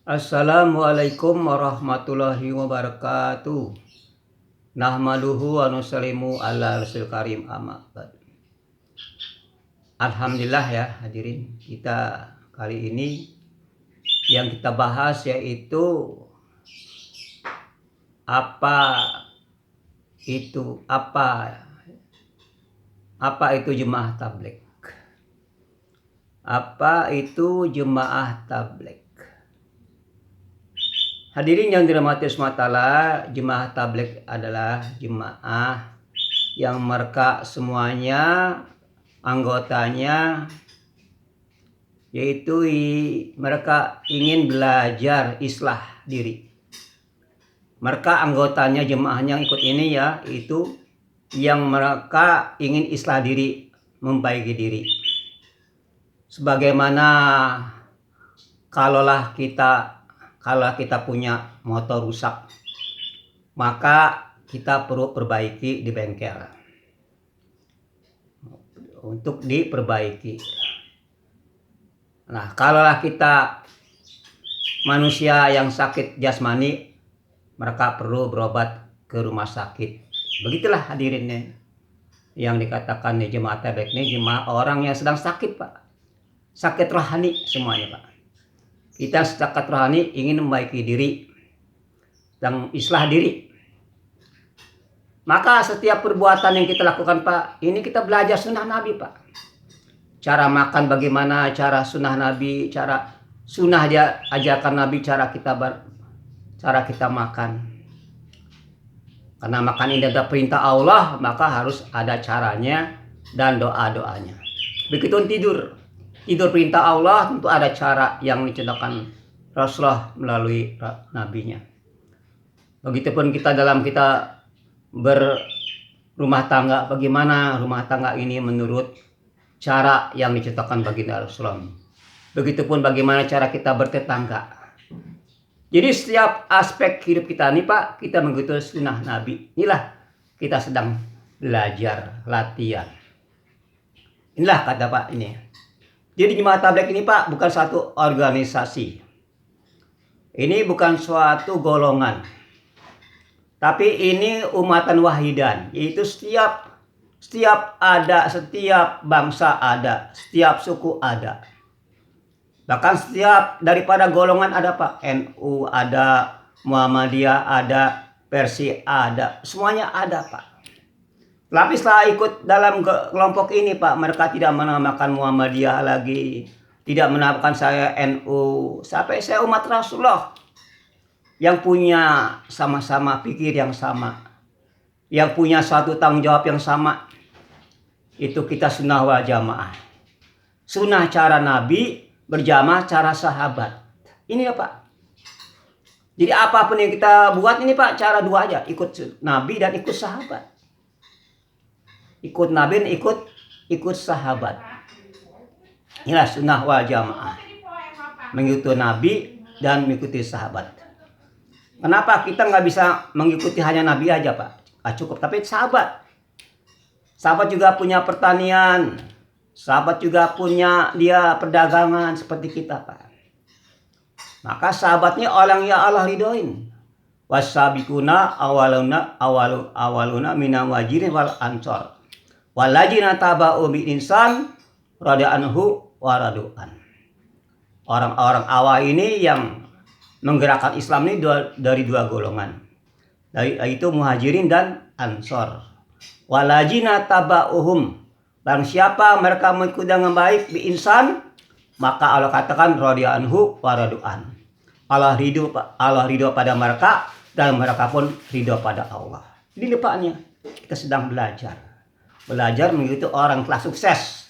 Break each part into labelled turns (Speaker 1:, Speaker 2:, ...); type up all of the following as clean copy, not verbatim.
Speaker 1: Assalamualaikum warahmatullahi wabarakatuh. Nahmaduhu wa nusallimu ala rasul karim amma ba'd. Alhamdulillah ya hadirin, kita kali ini yang kita bahas yaitu apa itu jemaah tabligh. Apa itu jemaah tabligh? Hadirin yang dirahmati Allah, jemaah tabligh adalah jemaah yang mereka semuanya anggotanya yaitu mereka ingin belajar islah diri. Mereka anggotanya jemaahnya yang ikut ini ya, itu yang mereka ingin islah diri, membaiki diri. Sebagaimana kalau kita punya motor rusak, maka kita perlu perbaiki di bengkel untuk diperbaiki. Nah, kalaulah kita manusia yang sakit jasmani, mereka perlu berobat ke rumah sakit. Begitulah hadirinnya yang dikatakan nih jemaah tabligh ini jemaah orang yang sedang sakit, Pak. Sakit rohani semuanya, Pak. Kita sakit rohani ingin membaiki diri dan islah diri. Maka setiap perbuatan yang kita lakukan, Pak, ini kita belajar sunnah Nabi, Pak. Cara makan bagaimana, cara sunnah Nabi, cara sunnah ajakan Nabi, cara kita makan. Karena makan ini ada perintah Allah, maka harus ada caranya dan doa-doanya. Begitu tidur perintah Allah, tentu ada cara yang dicontohkan Rasulullah melalui nabinya. Begitupun kita berumah tangga, bagaimana rumah tangga ini menurut cara yang dicontohkan baginda Rasulullah. Begitupun bagaimana cara kita bertetangga. Jadi setiap aspek hidup kita ini, Pak, kita mengikuti sunnah Nabi. Inilah kita sedang belajar, latihan. Inilah kata Pak ini. Jadi jemaah tabligh ini, Pak, bukan satu organisasi. Ini bukan suatu golongan. Tapi ini umatan wahidan, yaitu setiap bangsa ada, setiap suku ada. Bahkan setiap daripada golongan ada, Pak. NU ada, Muhammadiyah ada, Persi ada, semuanya ada, Pak. Tapi setelah ikut dalam kelompok ini, Pak, mereka tidak menamakan Muhammadiyah lagi, tidak menamakan saya NU, sampai saya umat Rasulullah yang punya sama-sama pikir yang sama, yang punya suatu tanggung jawab yang sama. Itu kita sunnah wal jamaah. Sunnah cara Nabi, berjamaah cara sahabat. Ini ya, Pak. Jadi apapun yang kita buat ini, Pak, cara dua aja, ikut Nabi dan ikut sahabat. Ikut Nabi dan ikut sahabat. Inilah sunnah wal jamaah. Mengikuti Nabi dan mengikuti sahabat. Kenapa kita nggak bisa mengikuti hanya Nabi aja, Pak? Cukup, tapi sahabat. Sahabat juga punya pertanian. Sahabat juga punya dia perdagangan seperti kita, Pak. Maka sahabatnya orang yang Allah ridhoin. Wasabiquna awaluna minal muhajirin wal ansor. Waladzina taba'u bi insan rada'anhu waradu'an. Orang-orang awal ini yang menggerakkan Islam ini dari dua golongan. Yaitu muhajirin dan ansor. Waladzina taba'uhum. Barang siapa mereka mengikuti dengan baik bi insan, maka Allah katakan rada'anhu waradu'an. Allah ridho pada mereka dan mereka pun ridho pada Allah. Ini depannya kita sedang belajar mengikuti orang yang telah sukses,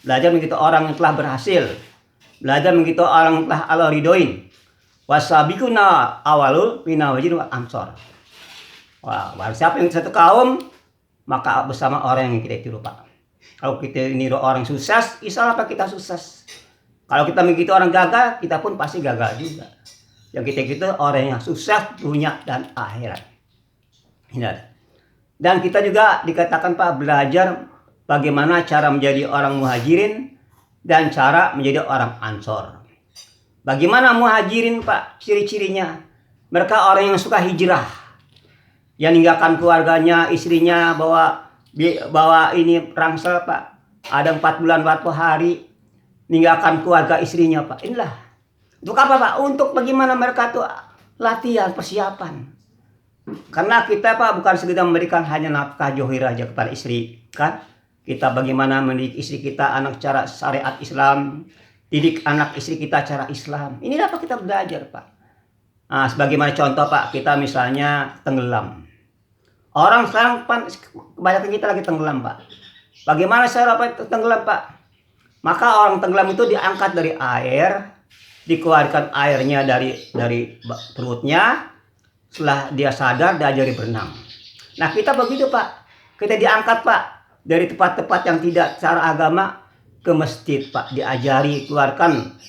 Speaker 1: belajar mengikuti orang yang telah berhasil, belajar mengikuti orang yang telah Allah ridhoin. Wasabiquna awalul minal muhajirin wal ansor. Wah, barang siapa yang satu kaum, maka bersama orang yang kita tiru, Pak. Kalau kita niru orang sukses, insya Allah kita sukses. Kalau kita mengikuti orang gagal, kita pun pasti gagal juga. Yang kita ikuti orang yang sukses dunia dan akhirat. Dan kita juga dikatakan, Pak, belajar bagaimana cara menjadi orang muhajirin dan cara menjadi orang ansor. Bagaimana muhajirin Pak? Ciri-cirinya. Mereka orang yang suka hijrah. Yang meninggalkan keluarganya, istrinya, bawa ini rangsel Pak. Ada 4 bulan 40 hari. Meninggalkan keluarga istrinya Pak. Inilah. Untuk apa Pak? Untuk bagaimana mereka tuh latihan, persiapan. Karena kita Pak bukan sekedar memberikan hanya nafkah johir aja kepada istri. Kan? Kita bagaimana mendidik istri kita anak cara syariat Islam. Didik anak istri kita cara Islam. Inilah Pak kita belajar Pak. Nah, sebagaimana contoh Pak, kita misalnya tenggelam. Orang sekarang kebanyakan kita lagi tenggelam Pak. Bagaimana cara tenggelam Pak? Maka orang tenggelam itu diangkat dari air, dikeluarkan airnya dari perutnya. Setelah dia sadar, diajari berenang. Nah kita begitu Pak. Kita diangkat Pak dari tempat-tempat yang tidak secara agama ke masjid Pak, diajari keluarkan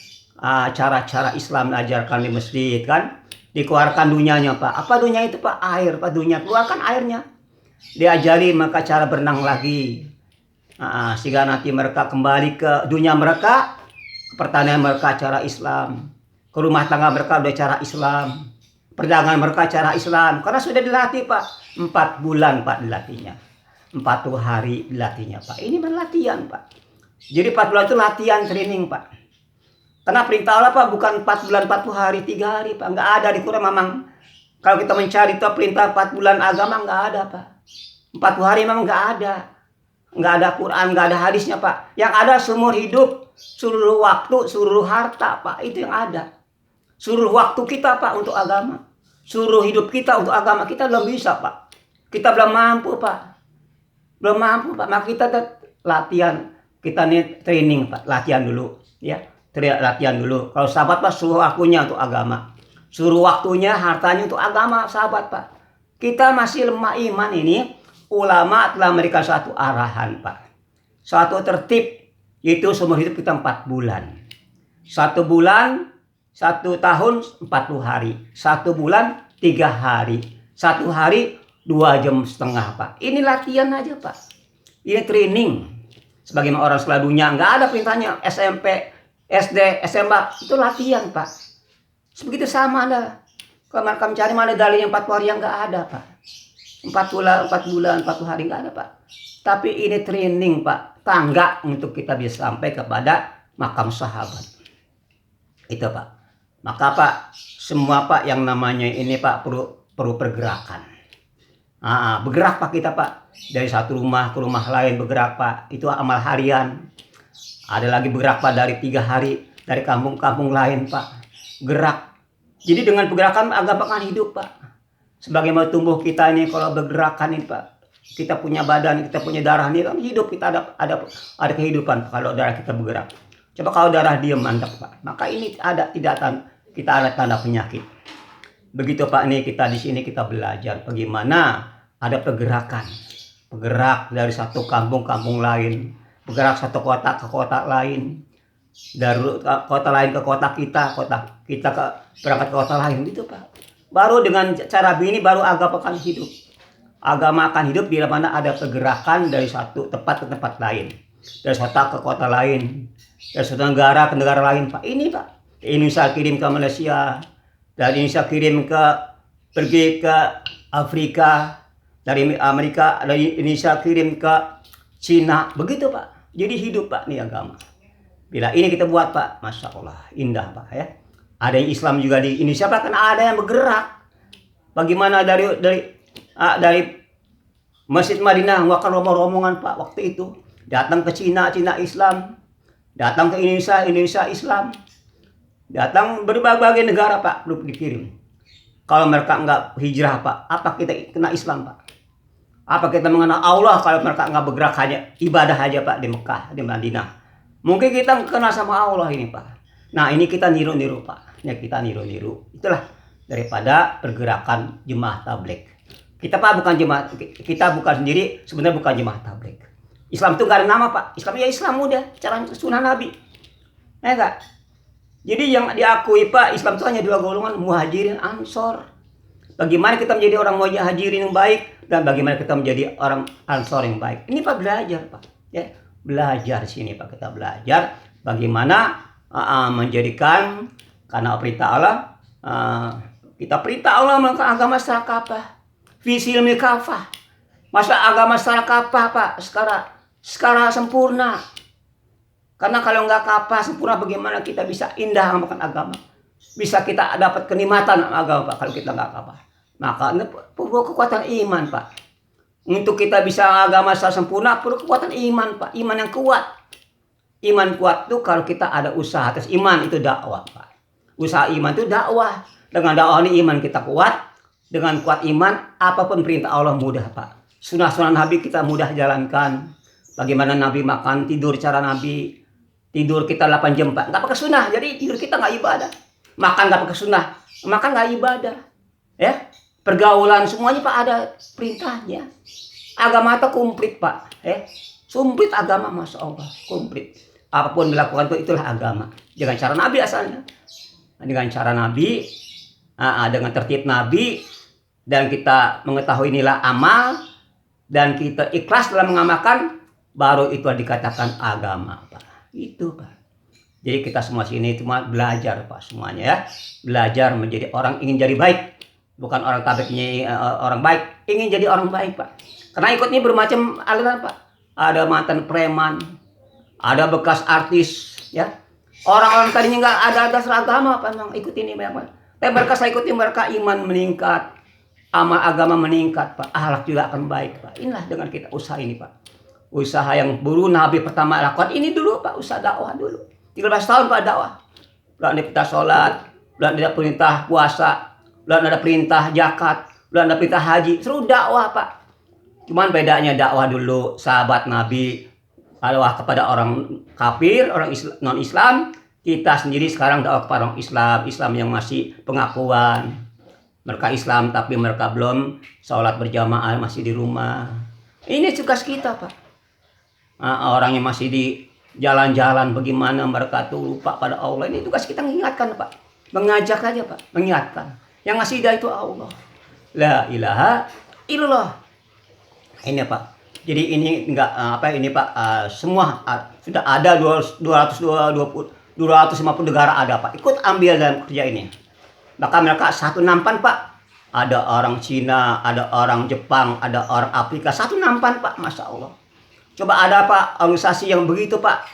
Speaker 1: cara-cara Islam, diajarkan di masjid kan, dikeluarkan dunianya Pak. Apa dunia itu Pak? Air Pak, dunia, keluarkan airnya, diajari maka cara berenang lagi, sehingga nanti mereka kembali ke dunia mereka, ke pertanian mereka cara Islam, ke rumah tangga mereka udah cara Islam, perdagangan mereka cara Islam, karena sudah dilatih Pak. 4 bulan Pak dilatihnya, 40 hari dilatihnya Pak. Ini latihan Pak. Jadi 4 bulan itu latihan, training Pak. Karena perintah Allah Pak bukan 4 bulan 40 hari, 3 hari Pak. Nggak ada di Quran memang. Kalau kita mencari itu perintah 4 bulan agama nggak ada Pak. 40 hari memang nggak ada. Nggak ada Quran, nggak ada hadisnya Pak. Yang ada seumur hidup, seluruh waktu, seluruh harta Pak. Itu yang ada. Seluruh waktu kita Pak untuk agama. Seluruh hidup kita untuk agama. Kita belum bisa Pak. Kita belum mampu Pak. Belum mampu Pak. Maka kita latihan. Kita nih training Pak, latihan dulu ya. Latihan dulu. Kalau sahabat Pak suruh waktunya untuk agama. Suruh waktunya, hartanya untuk agama sahabat Pak. Kita masih lemah iman ini. Ulama telah memberikan suatu arahan Pak. Suatu tertib, yaitu seumur hidup kita 4 bulan. 1 bulan, 1 tahun 40 hari. 1 bulan 3 hari. 1 hari 2,5 jam Pak. Ini latihan aja Pak. Ini training. Sebagaimana orang sekolah dunia, nggak ada perintahnya SMP, SD, SMA, itu latihan Pak. Sebegitu sama ada. Kalau mereka mencari mana dalil yang 40 hari yang nggak ada Pak. 4 bulan, 40 hari nggak ada Pak. Tapi ini training Pak, tangga untuk kita bisa sampai kepada makam sahabat. Itu Pak. Maka Pak, semua Pak yang namanya ini Pak perlu pergerakan. Bergerak Pak kita Pak. Dari satu rumah ke rumah lain bergerak Pak. Itu amal harian. Ada lagi bergerak Pak dari 3 hari. Dari kampung-kampung lain Pak. Gerak. Jadi dengan pergerakan agama akan hidup Pak. Sebagaimana tumbuh kita ini kalau bergerakan ini Pak. Kita punya badan, kita punya darah ini kan hidup. Kita ada kehidupan kalau darah kita bergerak. Coba kalau darah diam mandek Pak. Maka ini kita ada tanda penyakit. Begitu Pak nih kita di sini kita belajar bagaimana ada pergerakan. Bergerak dari satu kampung lain, bergerak satu kota ke kota lain, dari kota lain ke kota kita berangkat ke kota lain gitu Pak. Baru dengan cara begini baru agama akan hidup. Agama akan hidup bila mana ada pergerakan dari satu tempat ke tempat lain, dari kota ke kota lain, dari satu negara ke negara lain Pak. Ini Pak, Indonesia kirim ke Malaysia, dari Indonesia kirim pergi ke Afrika, dari Amerika, dari Indonesia kirim ke Cina, begitu Pak. Jadi hidup Pak nih agama. Bila ini kita buat Pak, Masya Allah, indah Pak ya. Ada yang Islam juga di Indonesia Pak, karena ada yang bergerak. Bagaimana dari Masjid Madinah, bahkan rombongan Pak waktu itu datang ke Cina Islam, datang ke Indonesia Islam, datang berbagai negara Pak perlu dikirim. Kalau mereka enggak hijrah Pak, apa kita kena Islam Pak? Apa kita mengenal Allah kalau mereka enggak bergerak hanya ibadah aja Pak di Mekah, di Madinah? Mungkin kita kenal sama Allah ini Pak. Nah ini kita niru-niru Pak. Ya kita niru-niru. Itulah daripada pergerakan jemaah tabligh. Kita Pak bukan jemaah, kita bukan sendiri, sebenarnya bukan jemaah tabligh. Islam itu enggak ada nama Pak. Islam ya Islam udah, cara sunnah Nabi. Ya enggak? Jadi yang diakui Pak, Islam itu hanya 2 golongan, muhajirin, ansor. Bagaimana kita menjadi orang muhajirin yang baik dan bagaimana kita menjadi orang ansor yang baik. Ini Pak belajar Pak. Ya, belajar sini Pak, kita belajar bagaimana menjadikan Karena perintah Allah, kita perintah Allah melakukan agama secara kafah. Visil kafah. Masa agama secara kafah Pak, secara sempurna. Karena kalau nggak kafah sempurna, bagaimana kita bisa indah melakukan agama? Bisa kita dapat kenikmatan agama Pak kalau kita nggak kafah. Maka perlu kekuatan iman Pak. Untuk kita bisa agama secara sempurna perlu kekuatan iman Pak. Iman yang kuat. Iman kuat itu kalau kita ada usaha. Terus iman itu dakwah Pak. Usaha iman itu dakwah. Dengan dakwah ini iman kita kuat. Dengan kuat iman apapun perintah Allah mudah Pak. Sunnah-sunnah Nabi kita mudah jalankan. Bagaimana Nabi makan, tidur cara Nabi. Tidur kita 8 jam Pak. Nggak pakai sunnah. Jadi tidur kita nggak ibadah. Makan nggak pakai sunnah. Makan nggak ibadah. Ya. Pergaulan semuanya Pak ada perintahnya. Agama itu komplit Pak. Komplit agama, Masya Allah. Komplit. Apapun dilakukan itulah agama. Dengan cara Nabi asalnya. Dengan cara Nabi. Dengan tertib Nabi. Dan kita mengetahui inilah amal. Dan kita ikhlas dalam mengamalkan. Baru itu dikatakan agama Pak. Itu Pak. Jadi kita semua sini cuma belajar Pak semuanya ya. Belajar menjadi orang ingin jadi baik. Bukan orang tabiknya orang baik, ingin jadi orang baik Pak. Karena ikut ini bermacam aliran Pak. Ada mantan preman, ada bekas artis, ya. Orang-orang tadinya nggak ada dasar agama Pak, memang ikut ini Pak. Tapi mereka saya ikuti mereka iman meningkat, amal agama meningkat Pak, akhlak juga akan baik Pak. Inilah dengan kita usaha ini Pak. Usaha yang dulu Nabi pertama lakukan ini dulu Pak, usaha dakwah dulu. 13 tahun Pak dakwah. Belum ada perintah sholat, belum ada perintah puasa. Belum ada perintah zakat, belum ada perintah haji, seru dakwah Pak. Cuman bedanya dakwah dulu sahabat Nabi dakwah kepada orang kafir, orang non Islam. Kita sendiri sekarang dakwah kepada orang Islam, Islam yang masih pengakuan. Mereka Islam tapi mereka belum sholat berjamaah, masih di rumah. Ini tugas kita Pak. Orang yang masih di jalan-jalan bagaimana mereka tuh lupa pada Allah. Ini tugas kita mengingatkan Pak. Mengajak aja Pak, mengingatkan. Yang ngasih hidayah itu Allah. La ilaha illallah. Ini Pak. Jadi ini enggak ini Pak, semua sudah ada 250 negara ada Pak. Ikut ambil dalam kerja ini. Bahkan mereka satu nampan Pak. Ada orang Cina, ada orang Jepang, ada orang Afrika, satu nampan Pak, Masya Allah. Coba ada Pak organisasi yang begitu Pak.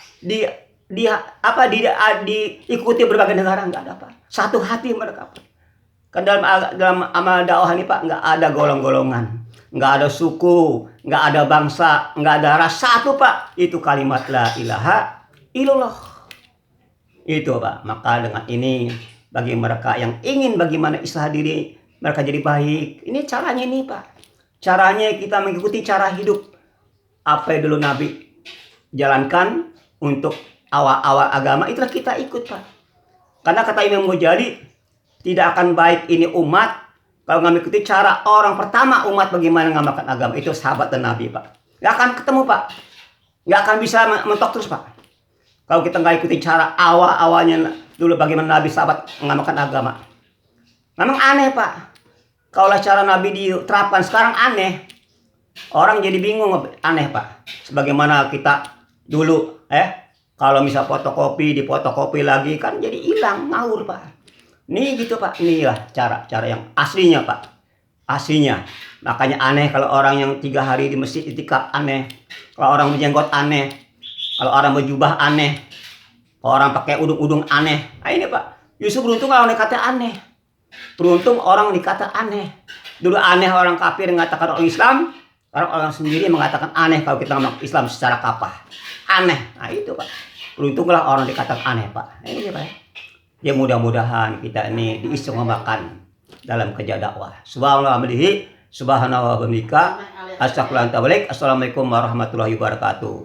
Speaker 1: Diikuti berbagai negara, enggak ada Pak. Satu hati mereka Pak. Kan dalam amal dakwah ini Pak nggak ada golong-golongan, nggak ada suku, nggak ada bangsa, nggak ada ras, satu Pak. Itu kalimat la ilaha illallah. Itu Pak. Maka dengan ini bagi mereka yang ingin bagaimana islah diri mereka jadi baik. Ini caranya ini Pak. Caranya kita mengikuti cara hidup apa yang dulu Nabi jalankan untuk awal-awal agama, itulah kita ikut Pak. Karena kata Imam Ghazali, tidak akan baik ini umat kalau nggak mengikuti cara orang pertama umat bagaimana mengamalkan agama. Itu sahabat dan Nabi Pak. Nggak akan ketemu Pak. Nggak akan bisa mentok terus Pak. Kalau kita nggak ikuti cara awal-awalnya dulu bagaimana Nabi sahabat mengamalkan agama. Memang aneh Pak. Kalau cara Nabi diterapkan sekarang aneh. Orang jadi bingung, aneh Pak. Sebagaimana kita dulu kalau misal fotokopi, difotokopi lagi kan jadi hilang, ngawur Pak. Nih gitu Pak, inilah cara yang aslinya Pak. Aslinya. Makanya aneh kalau orang yang 3 hari di masjid itikaf aneh. Kalau orang berjenggot aneh. Kalau orang berjubah aneh. Kalau orang pakai udung-udung aneh. Nah ini Pak, justru beruntung orang dikata aneh. Beruntung orang dikata aneh. Dulu aneh orang kafir mengatakan orang Islam. Sekarang orang sendiri mengatakan aneh kalau kita ngomong Islam secara kafah. Aneh. Nah itu Pak. Beruntunglah orang dikatakan aneh Pak. Nah, ini Pak. Ya mudah-mudahan kita ini diistiqomahkan dalam kerja dakwah. Subhanallah wa bihamdika. Assalamualaikum warahmatullahi wabarakatuh.